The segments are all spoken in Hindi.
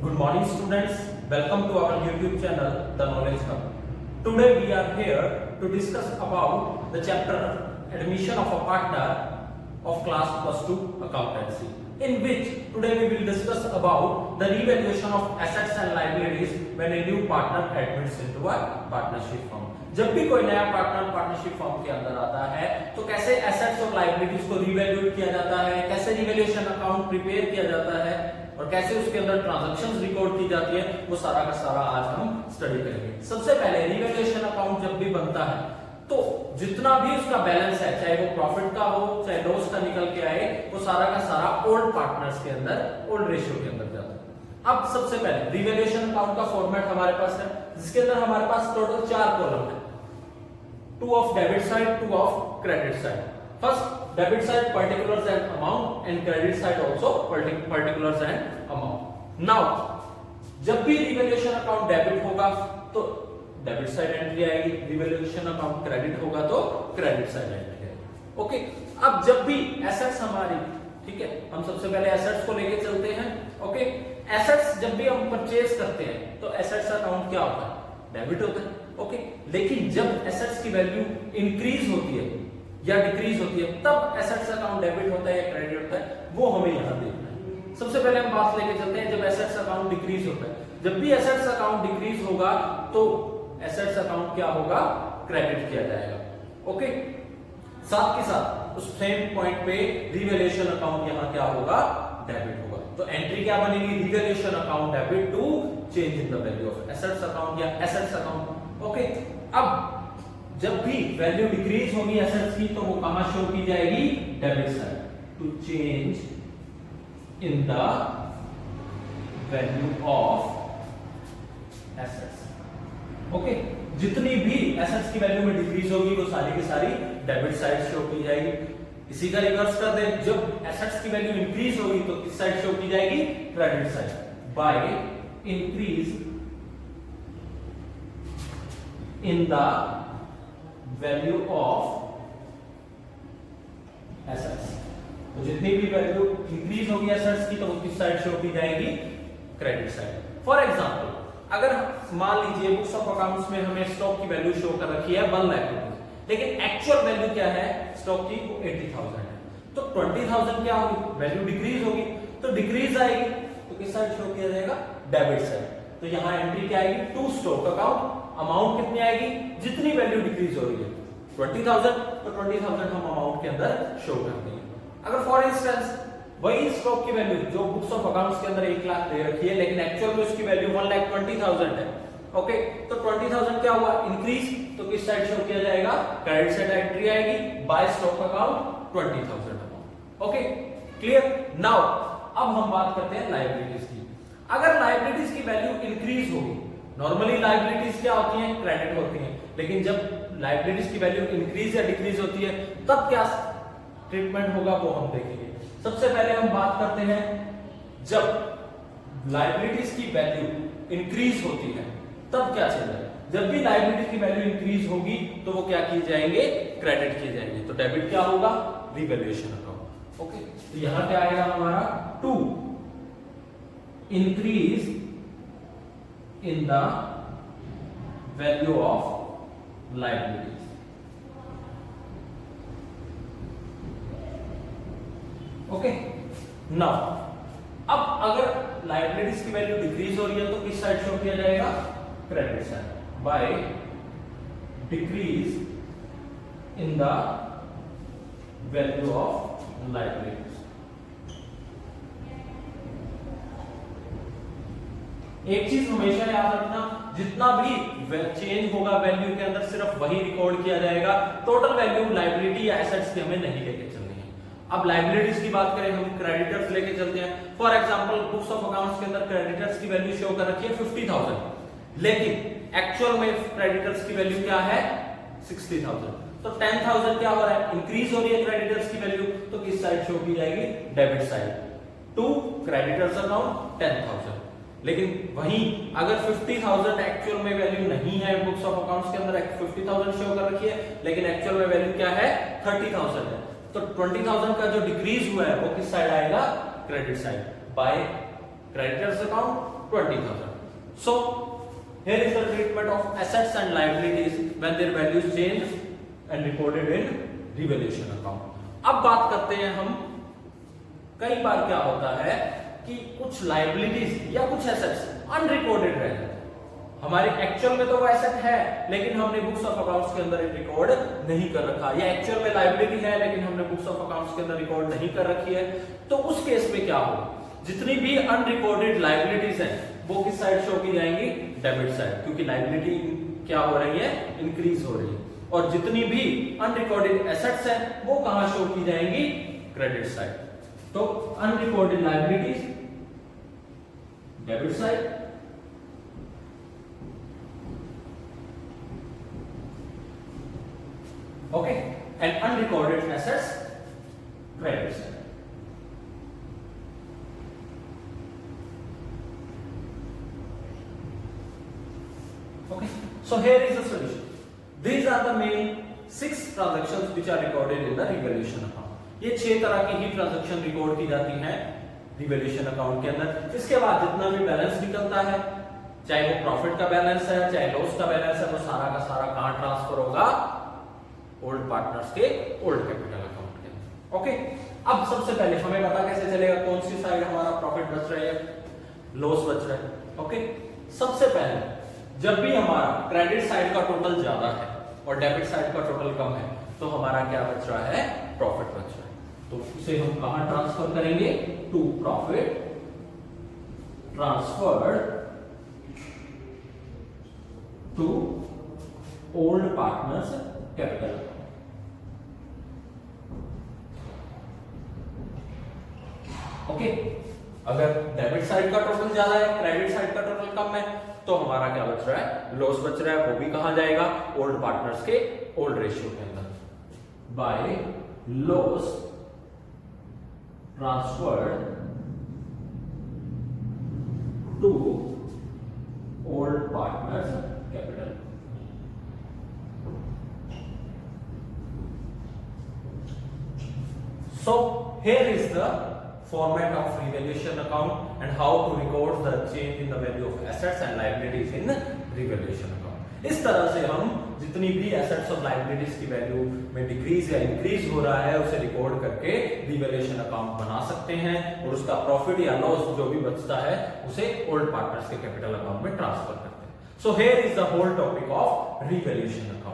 Good morning students, welcome to our YouTube channel The Knowledge Hub. Today we are here to discuss about the chapter Admission of a Partner of Class Plus 2 Accountancy, in which today we will discuss about the revaluation of assets and liabilities when a new partner admits into a partnership firm. जब भी कोई नया पार्टनर पार्टनरशिप फर्म के अंदर आता है तो कैसे एसेट्स और लायबिलिटीज को रिवैल्यूएट किया जाता है, कैसे रिवैल्यूएशन अकाउंट प्रिपेयर किया जाता है और कैसे उसके अंदर ट्रांजैक्शंस रिकॉर्ड की जाती है, वो सारा का सारा आज हम स्टडी करेंगे। सबसे पहले रिवैल्यूएशन अकाउंट जब भी बनता है तो जितना भी उसका बैलेंस है, चाहे वो प्रॉफिट का हो चाहे लॉस का निकल के आए, वो सारा का सारा ओल्ड पार्टनर्स के अंदर, ओल्ड रेशियो के अंदर जाता है। अब सबसे पहले रिवैल्यूएशन अकाउंट का फॉर्मेट हमारे पास है, जिसके अंदर हमारे पास टोटल 4 कॉलम है, 2 of debit side, 2 of credit side. First, debit side particulars and amount, and credit side also particulars and amount. Now, जब भी रिवैल्यूएशन अकाउंट डेबिट होगा तो डेबिट साइड एंट्री आएगी, रिवैल्यूएशन अकाउंट क्रेडिट होगा तो क्रेडिट साइड एंट्री आएगी। ओके, अब जब भी एसेट्स हमारी, ठीक है, हम सबसे पहले एसेट्स को लेके चलते हैं। ओके, एसेट्स जब भी हम परचेज करते हैं तो एसेट्स अकाउंट क्या होता है? डेबिट होता है। ओके, लेकिन जब एसेट्स की वैल्यू इंक्रीज होती है या डिक्रीज होती है तब एसेट्स अकाउंट डेबिट होता है या क्रेडिट होता है, वो हमें यहां देखना है। सबसे पहले हम बात लेके चलते हैं जब एसेट्स अकाउंट डिक्रीज होता है। जब भी एसेट्स अकाउंट डिक्रीज होगा तो एसेट्स अकाउंट क्या होगा? क्रेडिट किया जाएगा। ओके, साथ के साथ उस सेम पॉइंट पे रिवैल्यूएशन अकाउंट यहां क्या होगा? डेबिट होगा। तो एंट्री क्या बनेगी? Revaluation account debit to change in the value of assets account या एसेट्स अकाउंट। ओके, अब जब भी वैल्यू डिक्रीज होगी एसेट्स की तो वो कहां शो की जाएगी? Debit side, to change in the value of assets. Okay, जितनी भी एसेट्स की वैल्यू में डिक्रीज होगी वो सारी की सारी डेबिट साइड शो की जाएगी। इसी का रिवर्स कर दे, जब एसेट्स की वैल्यू इंक्रीज होगी तो किस साइड शो की जाएगी? Credit side, by increase in the value of assets। तो जितनी भी वैल्यू इंक्रीज होगी एसेट्स की तो वो किस साइड शो की जाएगी? Credit side. फॉर एग्जांपल, अगर मान लीजिए बुक्स ऑफ अकाउंट्स में हमें स्टॉक की वैल्यू शो कर रखी है 1 लाख रुपए, लेकिन एक्चुअल वैल्यू क्या है स्टॉक की? 80,000 है। तो 20,000 क्या होगी? वैल्यू डिक्रीज होगी, तो डिक्रीज आएगी तो किस साइड शो किया जाएगा? Debit side. तो यहां एंट्री क्या आएगी? To stock account. अमाउंट कितनी आएगी? जितनी वैल्यू डिक्रीज हो रही है 20,000, तो 20,000 हम अमाउंट के अंदर शो कर देंगे। अगर फॉर इंस्टेंस वही स्टॉक की वैल्यू जो बुक्स ऑफ अकाउंट्स के अंदर 1 लाख दे रखी है लेकिन एक्चुअल में उसकी वैल्यू 1,20,000 है, ओके, तो 20,000 क्या हुआ? इंक्रीज, तो किस साइड शो किया जाएगा? क्रेडिट साइड एंट्री आएगी, by stock account 20,000 amount. Okay, clear? Now अब हम बात करते हैं लायबिलिटीज की। अगर लायबिलिटीज की वैल्यू इंक्रीज होगी, नॉर्मली लायबिलिटीज क्या होती हैं? क्रेडिट होती हैं, लेकिन जब लायबिलिटीज की वैल्यू इंक्रीज या डिक्रीज होती है तब क्या ट्रीटमेंट होगा वो हम देखेंगे। सबसे पहले हम बात करते हैं जब लायबिलिटीज की वैल्यू इंक्रीज होती है तब क्या चल रहा है? जब भी लायबिलिटीज की वैल्यू इंक्रीज होगी तो वो क्या किए जाएंगे? क्रेडिट किए जाएंगे। तो डेबिट क्या होगा? Revaluation account. ओके, तो यहां क्या आएगा हमारा? To increase in the value of liabilities। Okay, now अब अगर लायबिलिटीज की वैल्यू डिक्रीज हो रही है तो किस साइड शो किया जाएगा? Credit side, by decrease in the value of liabilities. एक चीज हमेशा याद रखना, जितना भी चेंज होगा वैल्यू के अंदर सिर्फ वही रिकॉर्ड किया जाएगा, टोटल वैल्यू लायबिलिटी या एसेट्स की हमें नहीं लेके चलनी है। अब लायबिलिटीज की बात करें, हम क्रेडिटर्स लेके चलते हैं। For example books of accounts के अंदर क्रेडिटर्स की वैल्यू शो कर रखी है 50,000, लेकिन एक्चुअल में क्रेडिटर्स की वैल्यू क्या है? 60,000। तो 10,000 क्या हो रहा है? इंक्रीज हो रही है क्रेडिटर्स की वैल्यू, तो किस साइड शो की जाएगी? Debit side, to creditors account 10,000। लेकिन वहीं अगर 50,000 एक्चुअल में वैल्यू नहीं है बुक्स ऑफ अकाउंट्स के अंदर, 50,000 शो कर रखी है लेकिन एक्चुअल में वैल्यू क्या है? 30,000 है, तो 20,000 का जो डिक्रीज हुआ है वो किस साइड आएगा? Credit side, by creditors account 20,000. So here is the treatment of assets and liabilities when their values change and recorded in revaluation account. अब बात करते हैं हम, कई बार क्या होता है कि कुछ लाइबिलिटीज या कुछ एसेट्स अनरिकॉर्डेड रह जाते हैं। हमारे एक्चुअल में तो वो एसेट है लेकिन हमने बुक्स ऑफ अकाउंट्स के अंदर रिकॉर्ड नहीं कर रखा, या एक्चुअल में लाइबिलिटी है लेकिन हमने बुक्स ऑफ अकाउंट्स के अंदर रिकॉर्ड नहीं कर रखी है। तो उस केस में क्या होगा, जितनी भी अनरिकॉर्डेड लाइबिलिटीज हैं वो किस साइड शो की जाएंगी, डेबिट साइड, क्योंकि लाइबिलिटी क्या हो रही है, इंक्रीज हो रही है। और जितनी भी अनरिकॉर्डेड एसेट्स हैं वो कहां शो की जाएंगी, क्रेडिट साइड। तो unrecorded liabilities debit side, okay, and unrecorded assets credit side. Okay, so here is the solution. These are the main 6 transactions which are recorded in the revaluation account. ये 6 तरह की ही ट्रांजैक्शन रिकॉर्ड की जाती हैं रिवैल्यूएशन अकाउंट के अंदर। इसके बाद जितना भी बैलेंस निकलता है, चाहे वो प्रॉफिट का बैलेंस है चाहे लॉस का बैलेंस है, वो सारा का सारा कहां ट्रांसफर होगा, ओल्ड पार्टनर्स के ओल्ड कैपिटल अकाउंट के अंदर। ओके, अब सबसे पहले हमें पता कैसे चलेगा कौन सी साइड हमारा प्रॉफिट बच रहा है, लॉस बच रहा है। ओके, सबसे पहले जब भी हमारा क्रेडिट साइड का टोटल ज्यादा है और डेबिट साइड का टोटल कम है तो हमारा क्या बच रहा है, प्रॉफिट बच रहा है। तो उसे हम कहां ट्रांसफर करेंगे, to profit transferred to old partners capital. Okay, अगर डेबिट साइड का टोटल ज्यादा है, क्रेडिट साइड का टोटल कम है, तो हमारा क्या बच रहा है, लॉस बच रहा है। वो भी कहां जाएगा, ओल्ड पार्टनर्स के ओल्ड रेशियो के अंदर, by loss transferred to old partners capital. So here is the format of revaluation account and how to record the change in the value of assets and liabilities in revaluation account। इस तरह से हम जितनी भी assets और liabilities की वैल्यू में डिक्रीज या इंक्रीज हो रहा है उसे रिकॉर्ड करके रिवैल्यूएशन अकाउंट बना सकते हैं और उसका प्रॉफिट या लॉस जो भी बचता है उसे ओल्ड पार्टनर्स के कैपिटल अकाउंट में ट्रांसफर करते हैं। So here is the whole topic of revaluation account.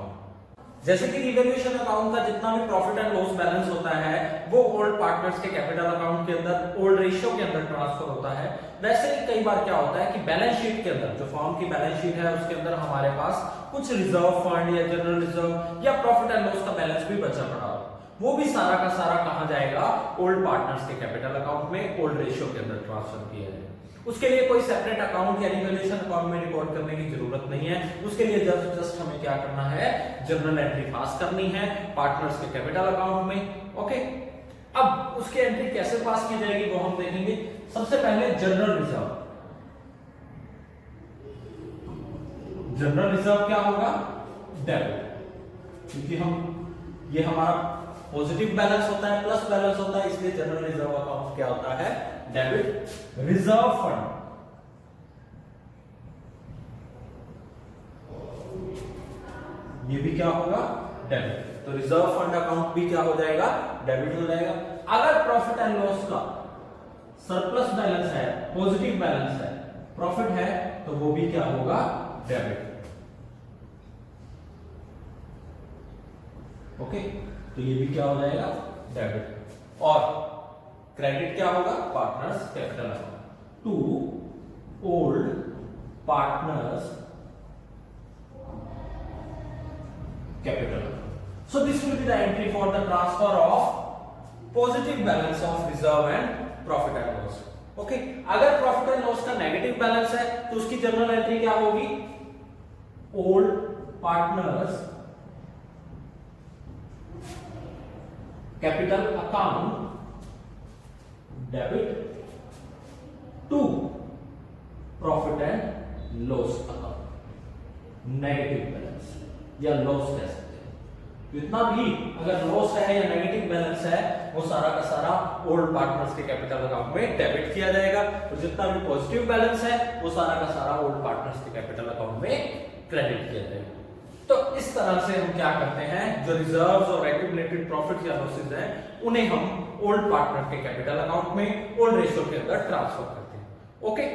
जैसे कि रिवैल्यूएशन अकाउंट का जितना भी प्रॉफिट एंड लॉस बैलेंस होता है वो ओल्ड पार्टनर्स के कैपिटल अकाउंट के अंदर ओल्ड रेशियो के अंदर ट्रांसफर होता है। वैसे ही कई बार क्या होता है कि बैलेंस शीट के अंदर, जो फर्म की बैलेंस शीट है उसके अंदर हमारे पास कुछ रिजर्व फंड या जनरल रिजर्व या प्रॉफिट एंड लॉस का बैलेंस भी बचा पड़ा हो, वो भी सारा का सारा कहां जाएगा, ओल्ड पार्टनर्स के कैपिटल अकाउंट में ओल्ड रेशियो के अंदर ट्रांसफर किया जाएगा। उसके लिए कोई सेपरेट अकाउंट या रिवैल्यूएशन अकाउंट में रिकॉर्ड करने की जरूरत नहीं है। उसके लिए जस्ट हमें क्या करना है, जनरल एंट्री पास करनी है पार्टनर्स के कैपिटल अकाउंट में। ओके, अब उसकी एंट्री कैसे पास की जाएगी वो हम देखेंगे। सबसे पहले जनरल रिजर्व। जनरल रिजर्व क्या होगा, डेबिट, क्योंकि हम ये हमारा पॉजिटिव बैलेंस होता है, प्लस बैलेंस होता है, इसलिए जनरल रिजर्व अकाउंट क्या होता है, डेबिट। रिजर्व फंड, ये भी क्या होगा, डेबिट। तो रिजर्व फंड अकाउंट भी क्या हो जाएगा, डेबिट हो जाएगा। अगर प्रॉफिट एंड लॉस का सरप्लस बैलेंस है, पॉजिटिव बैलेंस है, प्रॉफिट है, तो वो भी क्या होगा, डेबिट। ओके, तो ये भी क्या हो जाएगा, डेबिट। और क्रेडिट क्या होगा, partners capital account to old partners capital. So this will be the entry for the transfer of positive balance of reserve and profit and loss. Okay, अगर प्रॉफिट एंड लॉस का नेगेटिव बैलेंस है तो उसकी जनरल एंट्री क्या होगी, old partners capital account debit to profit and loss account, negative balance या लॉस कह सकते हैं। जितना भी अगर लॉस है या नेगेटिव बैलेंस है वो सारा का सारा ओल्ड पार्टनर्स के कैपिटल अकाउंट में डेबिट किया जाएगा, और जितना भी पॉजिटिव बैलेंस है वो सारा का सारा ओल्ड पार्टनर्स के कैपिटल अकाउंट में क्रेडिट किया जाएगा। तो इस तरह से हम क्या करते हैं, जो रिजर्व्स और एक्यूमुलेटेड प्रॉफिट या लॉसेस हैं उन्हें हम ओल्ड पार्टनर के कैपिटल अकाउंट में ओल्ड रेशियो के अंदर ट्रांसफर करते हैं। ओके।